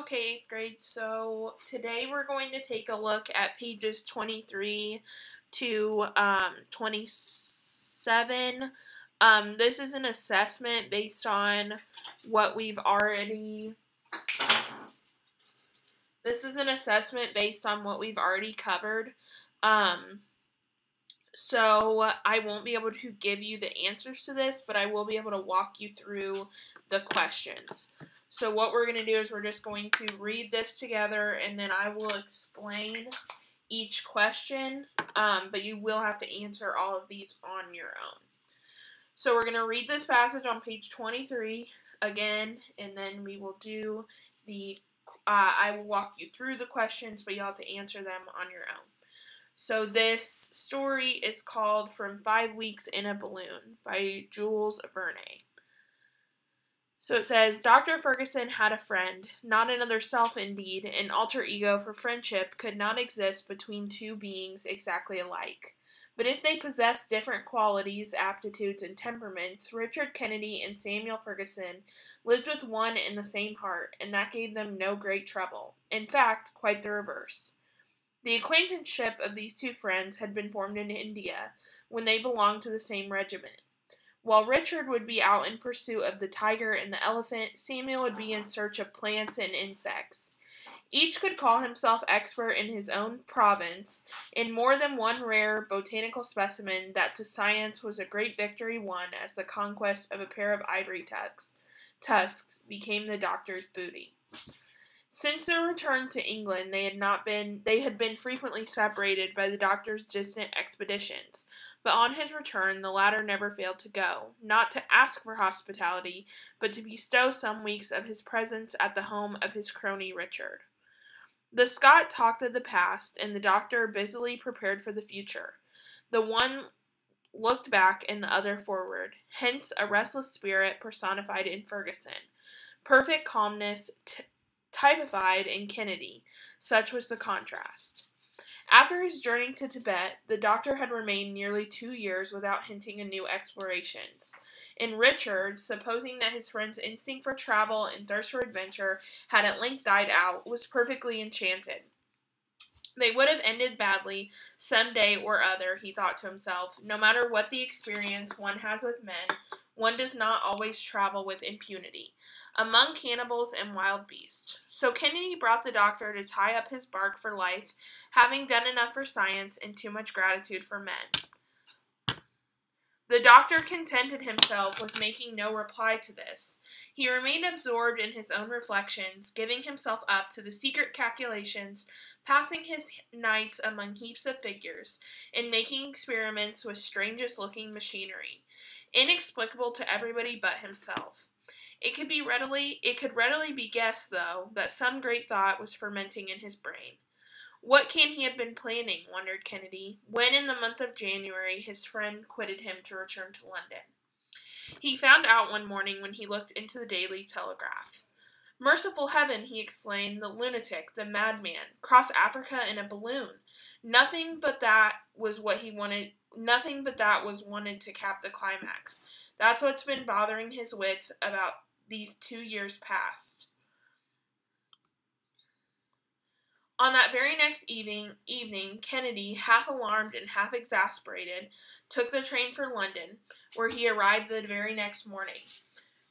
Okay, great. So today we're going to take a look at pages 23 to 27. This is an assessment based on what we've already. This is an assessment based on what we've already covered. So I won't be able to give you the answers to this, but I will be able to walk you through the questions. So what we're going to do is we're just going to read this together, and then I will explain each question, but you will have to answer all of these on your own. So we're going to read this passage on page 23 again, and then we will do I will walk you through the questions, but you'll have to answer them on your own. So this story is called From 5 Weeks in a Balloon by Jules Verne. So it says, Dr. Ferguson had a friend, not another self indeed, an alter ego, for friendship could not exist between two beings exactly alike. But if they possessed different qualities, aptitudes, and temperaments, Richard Kennedy and Samuel Ferguson lived with one and the same heart, and that gave them no great trouble. In fact, quite the reverse. The acquaintanceship of these two friends had been formed in India, when they belonged to the same regiment. While Richard would be out in pursuit of the tiger and the elephant, Samuel would be in search of plants and insects. Each could call himself expert in his own province, in more than one rare botanical specimen that to science was a great victory won as the conquest of a pair of ivory tusks became the doctor's booty. Since their return to England, they had been frequently separated by the doctor's distant expeditions, but on his return the latter never failed to go, not to ask for hospitality, but to bestow some weeks of his presence at the home of his crony Richard. The Scot talked of the past, and the doctor busily prepared for the future. The one looked back and the other forward, hence a restless spirit personified in Ferguson. Perfect calmness typified in Kennedy. Such was the contrast. After his journey to Tibet, the doctor had remained nearly 2 years without hinting of new explorations. And Richard, supposing that his friend's instinct for travel and thirst for adventure had at length died out, was perfectly enchanted. They would have ended badly some day or other, he thought to himself. No matter what the experience one has with men, one does not always travel with impunity among cannibals and wild beasts. So Kennedy brought the doctor to tie up his bark for life, having done enough for science and too much gratitude for men. The doctor contented himself with making no reply to this. He remained absorbed in his own reflections, giving himself up to the secret calculations, passing his nights among heaps of figures, and making experiments with strangest-looking machinery, inexplicable to everybody but himself. It could readily be guessed, though, that some great thought was fermenting in his brain. What can he have been planning, wondered Kennedy, when in the month of January his friend quitted him to return to London? He found out one morning when he looked into the Daily Telegraph. Merciful heaven, he exclaimed, the lunatic, the madman, cross Africa in a balloon. Nothing but that was wanted to cap the climax. That's what's been bothering his wits about these 2 years past. On that very next evening, Kennedy, half alarmed and half exasperated, took the train for London, where he arrived the very next morning.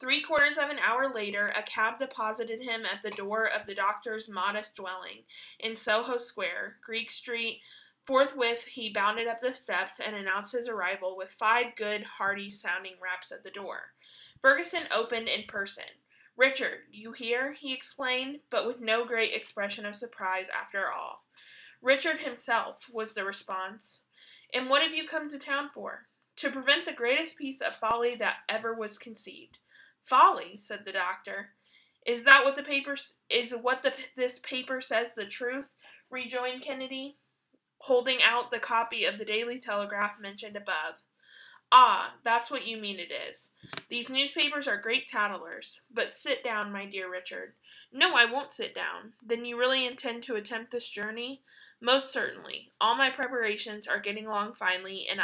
3/4 of an hour later, a cab deposited him at the door of the doctor's modest dwelling in Soho Square, Greek Street. Forthwith he bounded up the steps and announced his arrival with 5 good, hearty-sounding raps at the door. Ferguson opened in person. "Richard, you here?" he explained, but with no great expression of surprise after all. "Richard himself," was the response. "And what have you come to town for?" "To prevent the greatest piece of folly that ever was conceived." "Folly?" said the doctor. "Is that what this paper says the truth?" rejoined Kennedy, holding out the copy of the Daily Telegraph mentioned above. "Ah, that's what you mean it is. These newspapers are great tattlers. But sit down, my dear Richard." "No, I won't sit down." "Then you really intend to attempt this journey?" "Most certainly. All my preparations are getting along finely, and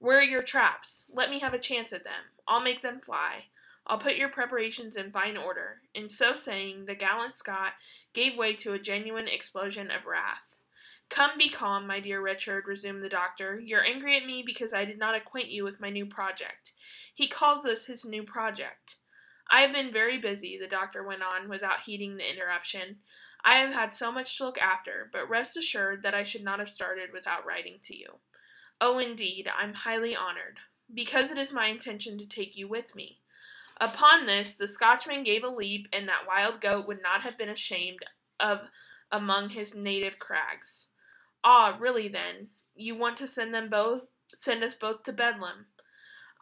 Where are your traps? Let me have a chance at them. I'll make them fly. I'll put your preparations in fine order." And so saying, the gallant Scot gave way to a genuine explosion of wrath. "Come, be calm, my dear Richard," resumed the doctor. "You're angry at me because I did not acquaint you with my new project." He calls this his new project. "I have been very busy," the doctor went on, without heeding the interruption. "I have had so much to look after, but rest assured that I should not have started without writing to you." "Oh, indeed, I'm highly honored." "Because it is my intention to take you with me." Upon this, the Scotchman gave a leap, and that wild goat would not have been ashamed of among his native crags. "Ah, really then, you want to send us both to Bedlam."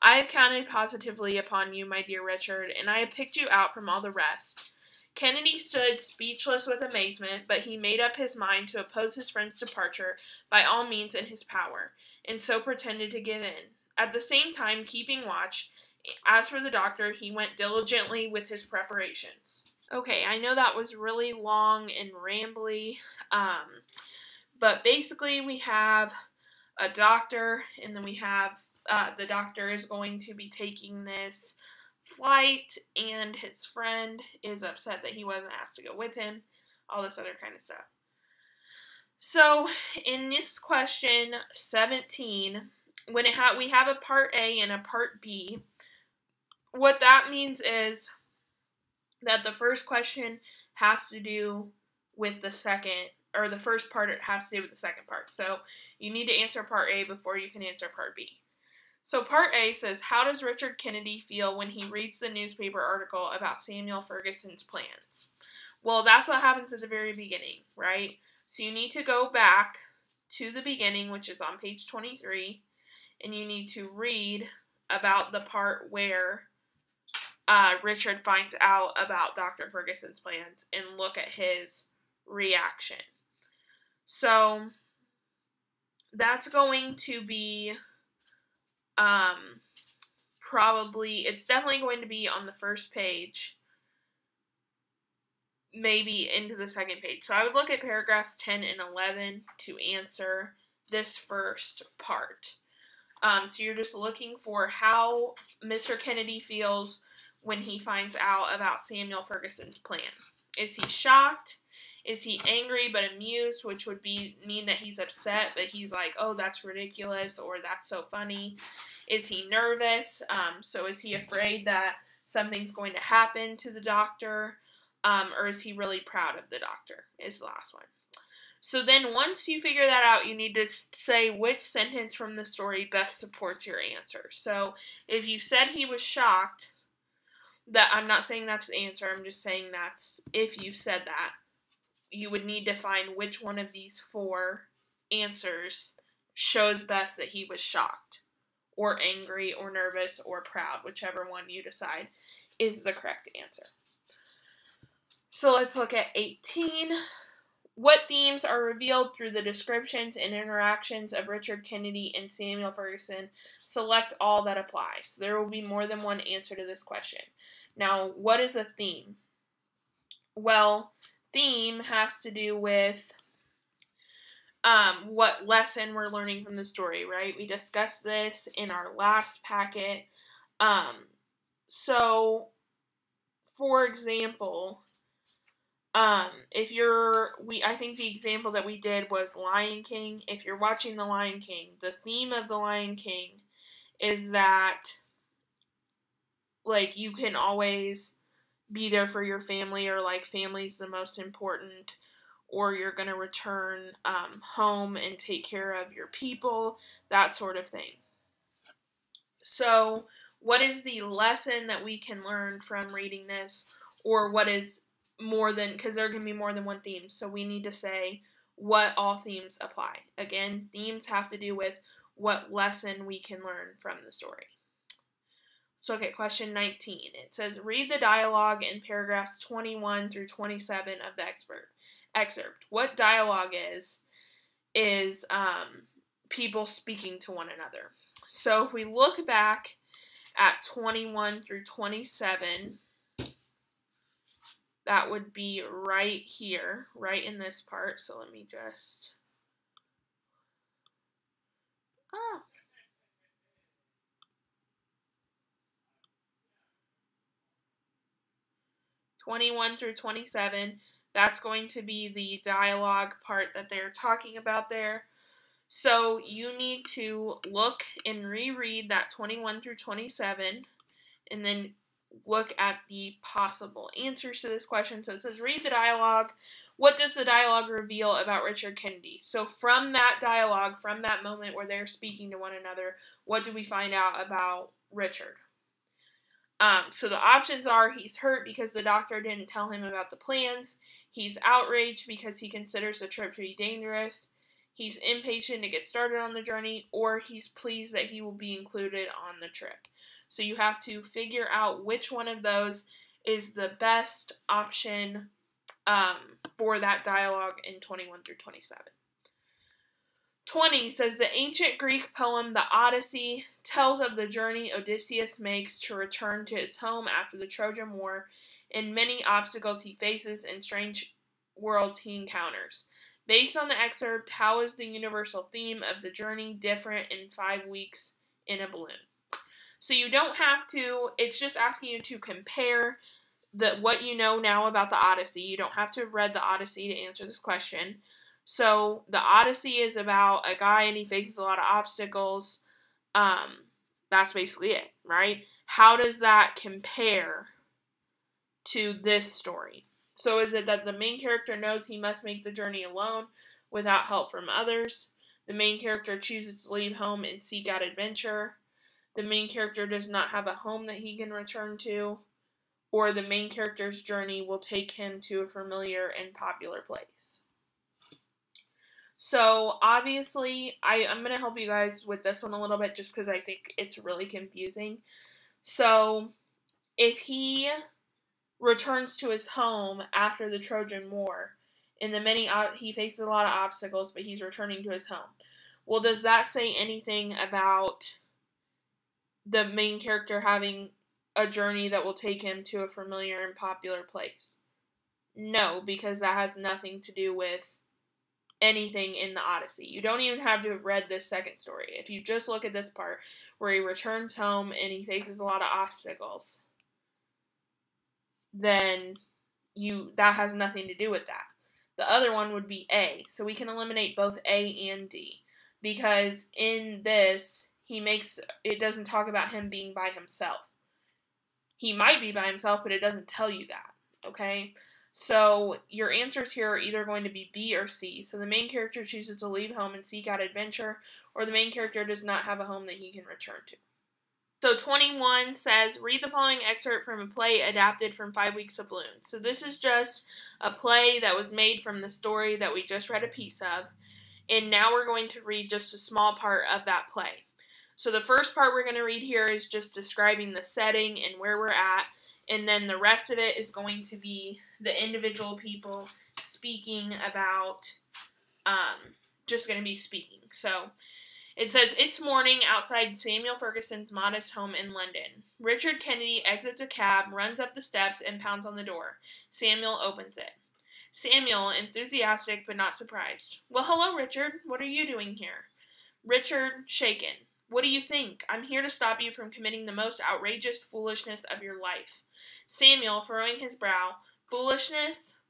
"I have counted positively upon you, my dear Richard, and I have picked you out from all the rest." Kennedy stood speechless with amazement, but he made up his mind to oppose his friend's departure by all means in his power, and so pretended to give in, at the same time keeping watch. As for the doctor, he went diligently with his preparations. Okay, I know that was really long and rambly, but basically we have a doctor, and then we have the doctor is going to be taking this flight, and his friend is upset that he wasn't asked to go with him, all this other kind of stuff. So, in this question 17, when we have a part A and a part B, what that means is that the first question has to do with the second, or the first part has to do with the second part. So you need to answer part A before you can answer part B. So part A says, how does Richard Kennedy feel when he reads the newspaper article about Samuel Ferguson's plans? Well, that's what happens at the very beginning, right? So you need to go back to the beginning, which is on page 23, and you need to read about the part where Richard finds out about Dr. Ferguson's plans and look at his reaction. So that's going to be it's definitely going to be on the first page, maybe into the second page. So I would look at paragraphs 10 and 11 to answer this first part. So you're just looking for how Mr. Kennedy feels when he finds out about Samuel Ferguson's plan. Is he shocked? Is he angry but amused, which would mean that he's upset, but he's like, oh, that's ridiculous, or that's so funny? Is he nervous? So is he afraid that something's going to happen to the doctor? Or is he really proud of the doctor, is the last one. So then once you figure that out, you need to say which sentence from the story best supports your answer. So if you said he was shocked, that I'm not saying that's the answer, I'm just saying that's, if you said that, you would need to find which one of these four answers shows best that he was shocked, or angry, or nervous, or proud, whichever one you decide is the correct answer. So let's look at 18. What themes are revealed through the descriptions and interactions of Richard Kennedy and Samuel Ferguson? Select all that apply. So there will be more than one answer to this question. Now, what is a theme? Well, theme has to do with what lesson we're learning from the story, right? We discussed this in our last packet. So, for example, I think the example that we did was Lion King. If you're watching The Lion King, the theme of The Lion King is that, like, you can always be there for your family, or, like, family's the most important, or you're going to return home and take care of your people, that sort of thing. So, what is the lesson that we can learn from reading this, or what is more than, because there can be more than one theme, so we need to say what all themes apply. Again, themes have to do with what lesson we can learn from the story. So look at question 19. It says, read the dialogue in paragraphs 21 through 27 of the excerpt. What dialogue is people speaking to one another. So if we look back at 21 through 27, that would be right here, right in this part. So let me just... 21 through 27. That's going to be the dialogue part that they're talking about there. So you need to look and reread that 21 through 27, and then look at the possible answers to this question. So it says, read the dialogue. What does the dialogue reveal about Richard Kennedy? So from that dialogue, from that moment where they're speaking to one another, what do we find out about Richard? So the options are, he's hurt because the doctor didn't tell him about the plans. He's outraged because he considers the trip to be dangerous. He's impatient to get started on the journey, or he's pleased that he will be included on the trip. So you have to figure out which one of those is the best option for that dialogue in 21 through 27. 20 says, the ancient Greek poem The Odyssey tells of the journey Odysseus makes to return to his home after the Trojan War and many obstacles he faces and strange worlds he encounters. Based on the excerpt, how is the universal theme of the journey different in 5 weeks in a balloon? So you don't have to, it's just asking you to compare what you know now about the Odyssey. You don't have to have read the Odyssey to answer this question. So the Odyssey is about a guy and he faces a lot of obstacles. That's basically it, right? How does that compare to this story? So is it that the main character knows he must make the journey alone without help from others? The main character chooses to leave home and seek out adventure. The main character does not have a home that he can return to. Or the main character's journey will take him to a familiar and popular place. So obviously, I'm going to help you guys with this one a little bit just because I think it's really confusing. So if he returns to his home after the Trojan War, and he faces a lot of obstacles, but he's returning to his home. Well, does that say anything about the main character having a journey that will take him to a familiar and popular place? No, because that has nothing to do with anything in the Odyssey. You don't even have to have read this second story. If you just look at this part where he returns home and he faces a lot of obstacles, then that has nothing to do with that. The other one would be A. So we can eliminate both A and D. Because in this, it doesn't talk about him being by himself. He might be by himself, but it doesn't tell you that. Okay? So your answers here are either going to be B or C. So the main character chooses to leave home and seek out adventure, or the main character does not have a home that he can return to. So 21 says, read the following excerpt from a play adapted from 5 Weeks of Balloons. So this is just a play that was made from the story that we just read a piece of. And now we're going to read just a small part of that play. So the first part we're going to read here is just describing the setting and where we're at. And then the rest of it is going to be the individual people speaking about, just going to be speaking. So it says, it's morning outside Samuel Ferguson's modest home in London. Richard Kennedy exits a cab, runs up the steps, and pounds on the door. Samuel opens it. Samuel, enthusiastic but not surprised. Well, hello, Richard. What are you doing here? Richard, shaken. What do you think? I'm here to stop you from committing the most outrageous foolishness of your life. Samuel, furrowing his brow. Foolishness?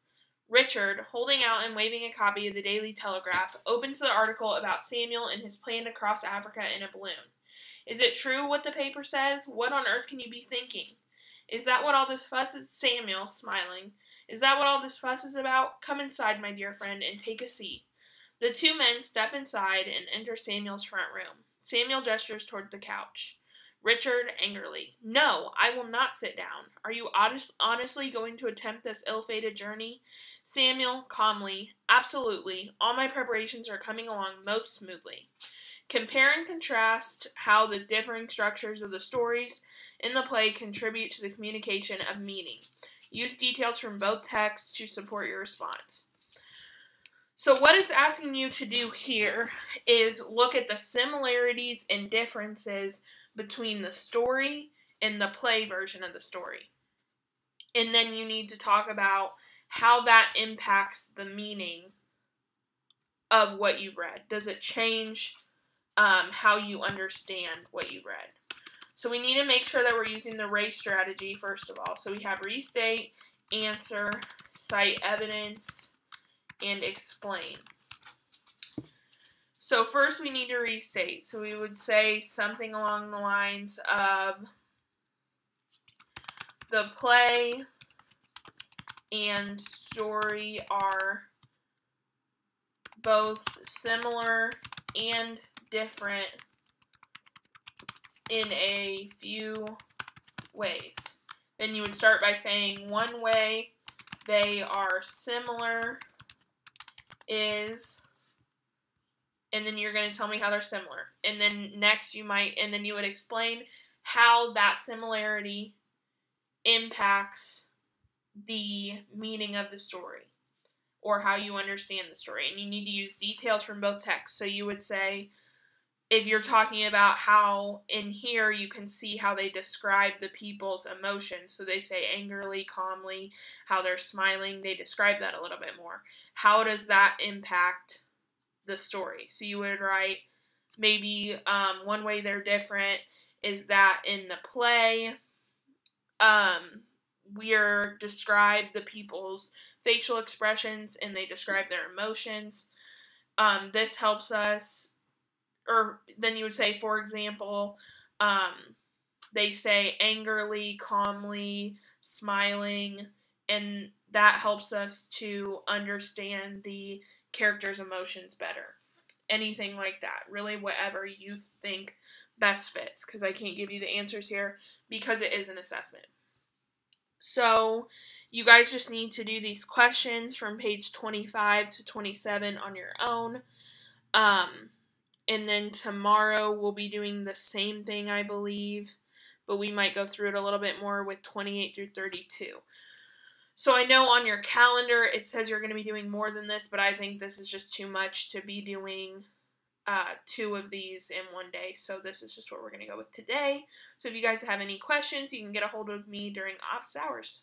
Richard, holding out and waving a copy of the Daily Telegraph, opens the article about Samuel and his plan to cross Africa in a balloon. Is it true what the paper says? What on earth can you be thinking? Is that what all this fuss is? Samuel, smiling. Is that what all this fuss is about? Come inside, my dear friend, and take a seat. The two men step inside and enter Samuel's front room. Samuel gestures toward the couch. Richard, angrily. No, I will not sit down. Are you honestly going to attempt this ill-fated journey? Samuel, calmly. Absolutely. All my preparations are coming along most smoothly. Compare and contrast how the differing structures of the stories in the play contribute to the communication of meaning. Use details from both texts to support your response. So what it's asking you to do here is look at the similarities and differences between the story and the play version of the story. And then you need to talk about how that impacts the meaning of what you've read. Does it change how you understand what you read? So we need to make sure that we're using the RACE strategy first of all. So we have restate answer, cite evidence, and explain. So first we need to restate. So we would say something along the lines of the play and story are both similar and different in a few ways. Then you would start by saying one way they are similar is, and then you're going to tell me how they're similar. And then next you would explain how that similarity impacts the meaning of the story or how you understand the story. And you need to use details from both texts. So you would say, if you're talking about how in here you can see how they describe the people's emotions. So they say angrily, calmly, how they're smiling. They describe that a little bit more. How does that impact the story? So you would write maybe one way they're different is that in the play, we're describe the people's facial expressions and they describe their emotions. This helps us, or then you would say, for example, they say angrily, calmly, smiling, and that helps us to understand the character's emotions better. Anything like that. Really, whatever you think best fits, because I can't give you the answers here because it is an assessment. So you guys just need to do these questions from page 25 to 27 on your own. And then tomorrow we'll be doing the same thing, I believe, but we might go through it a little bit more with 28 through 32. So I know on your calendar it says you're going to be doing more than this, but I think this is just too much to be doing 2 of these in one day. So this is just what we're going to go with today. So if you guys have any questions, you can get a hold of me during office hours.